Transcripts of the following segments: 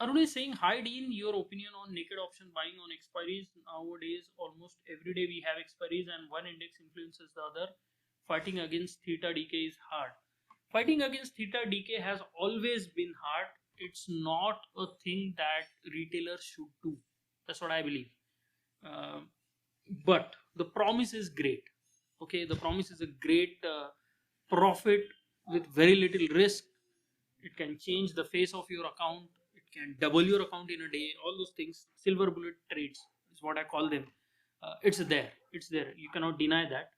Arun is saying, hi Dean, your opinion on naked option buying on expiries. Nowadays, almost every day we have expiries and one index influences the other. Fighting against theta decay is hard. Fighting against theta decay has always been hard. It's not a thing that retailers should do. That's what I believe. Uh, but the promise is great. Okay, the promise is a great profit with very little risk. It can change the face of your account. It can double your account in a day. All those things, silver bullet trades is what I call them. It's there. It's there. You cannot deny that.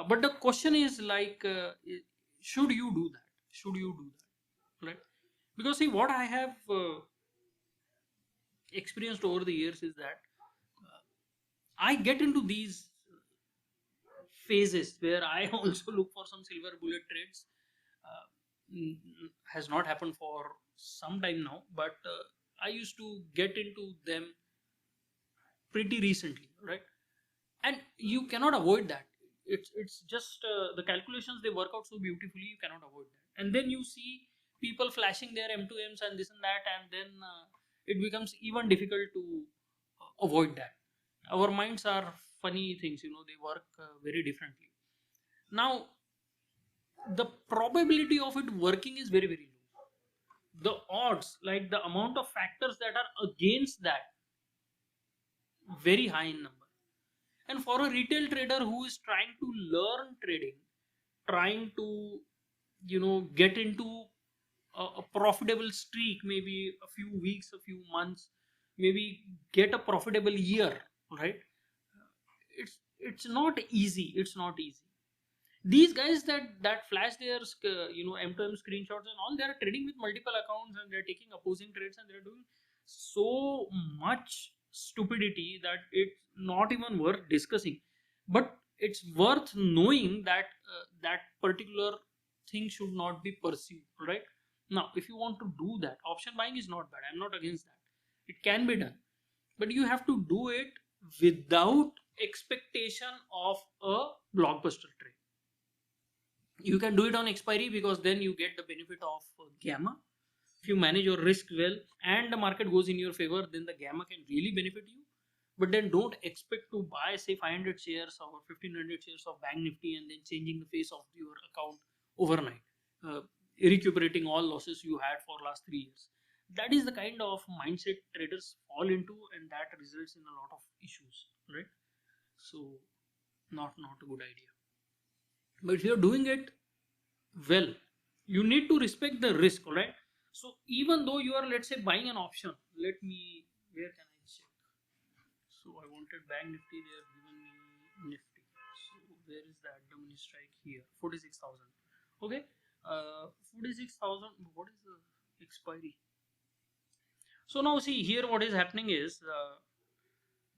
But the question is like, should you do that? Should you do that? Right? Because see, what I have experienced over the years is that I get into these phases where I also look for some silver bullet trades. Has not happened for some time now, but I used to get into them pretty recently, right? And you cannot avoid that. It's just the calculations, they work out so beautifully, you cannot avoid that. And then you see people flashing their M2Ms and this and that, and then it becomes even difficult to avoid that. Our minds are funny things, they work very differently. Now, the probability of it working is very, very low. The odds, like the amount of factors that are against that, very high in number. And for a retail trader who is trying to learn trading, trying to get into a profitable streak, maybe a few weeks, a few months, maybe get a profitable year, right? It's not easy. It's not easy. These guys that flash their M2M screenshots and all, they are trading with multiple accounts and they're taking opposing trades and they're doing so much stupidity that it's not even worth discussing. But it's worth knowing that that particular thing should not be pursued, right? Now, if you want to do that, option buying is not bad. I'm not against that. It can be done, but you have to do it without expectation of a blockbuster trade. You can do it on expiry because then you get the benefit of gamma. If you manage your risk well and the market goes in your favor, then the gamma can really benefit you. But then don't expect to buy say 500 shares or 1500 shares of bank nifty and then changing the face of your account overnight, recuperating all losses you had for last 3 years. That is the kind of mindset traders fall into, and that results in a lot of issues, right? So not a good idea. But if you're doing it well, you need to respect the risk, right? So even though you are, let's say, buying an option, where can I check? So I wanted bank nifty, they have given me nifty. So where is that? The mini strike here, 46,000. Okay, 46,000. What is the expiry? So now see here, what is happening is,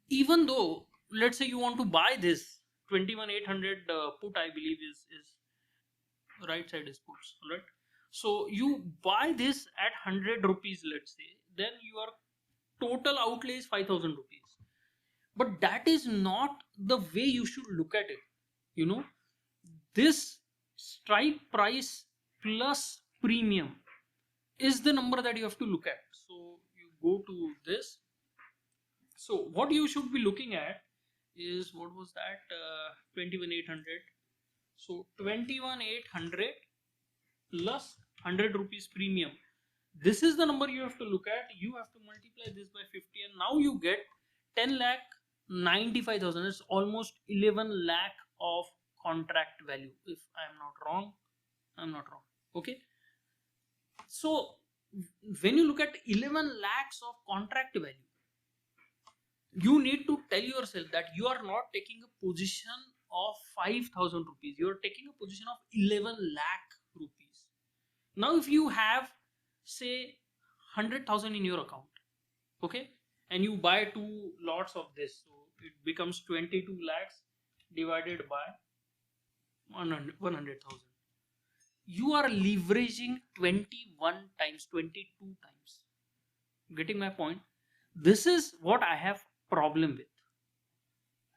even though let's say you want to buy this 21,800 put, I believe is right side is puts, right? So you buy this at 100 rupees, let's say, then your total outlay is 5,000 rupees. But that is not the way you should look at it. This strike price plus premium is the number that you have to look at. So you go to this. So what you should be looking at is, what was that, 21,800. So 21,800 plus 100 rupees premium. This is the number you have to look at. You have to multiply this by 50 and now you get 10,95,000. It's almost 11 lakh of contract value. If I'm not wrong, I'm not wrong. Okay. So when you look at 11 lakhs of contract value, you need to tell yourself that you are not taking a position of 5,000 rupees. You are taking a position of 11 lakh rupees. Now, if you have say 100,000 in your account, okay, and you buy 2 lots of this, so it becomes 22 lakhs divided by 100,000. You are leveraging 21 times, 22 times. Getting my point? This is what I have problem with.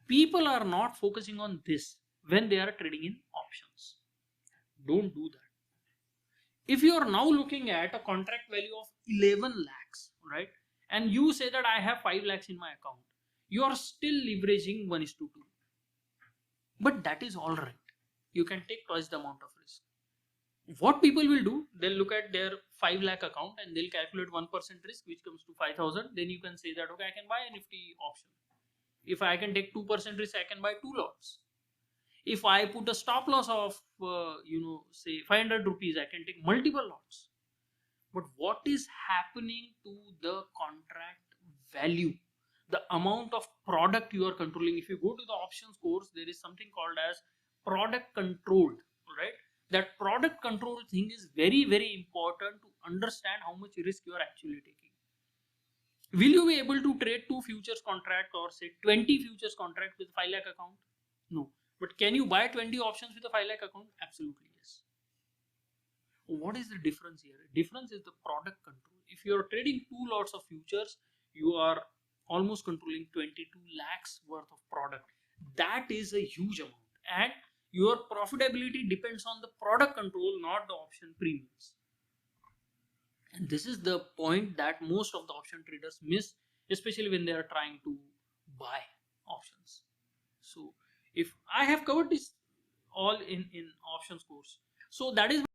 People are not focusing on this when they are trading in options. Don't do that. if you are now looking at a contract value of 11 lakhs, right, and you say that I have 5 lakhs in my account, you are still leveraging 1:2. But that is all right. You can take twice the amount of risk. What people will do, they'll look at their 5 lakh account and they'll calculate 1% risk, which comes to 5,000. Then you can say that, okay, I can buy a nifty option. If I can take 2% risk, I can buy 2 lots. If I put a stop loss of, say 500 rupees, I can take multiple lots. But what is happening to the contract value? The amount of product you are controlling. If you go to the options course, there is something called as product controlled, right? That product control thing is very, very important to understand how much risk you are actually taking. Will you be able to trade 2 futures contract or say 20 futures contract with 5 lakh account? No. But can you buy 20 options with a 5 lakh account? Absolutely yes. What is the difference here? Difference is the product control. If you are trading 2 lots of futures, you are almost controlling 22 lakhs worth of product. That is a huge amount, and your profitability depends on the product control, not the option premiums. And this is the point that most of the option traders miss, especially when they are trying to buy options. So if I have covered this all in options course, so that is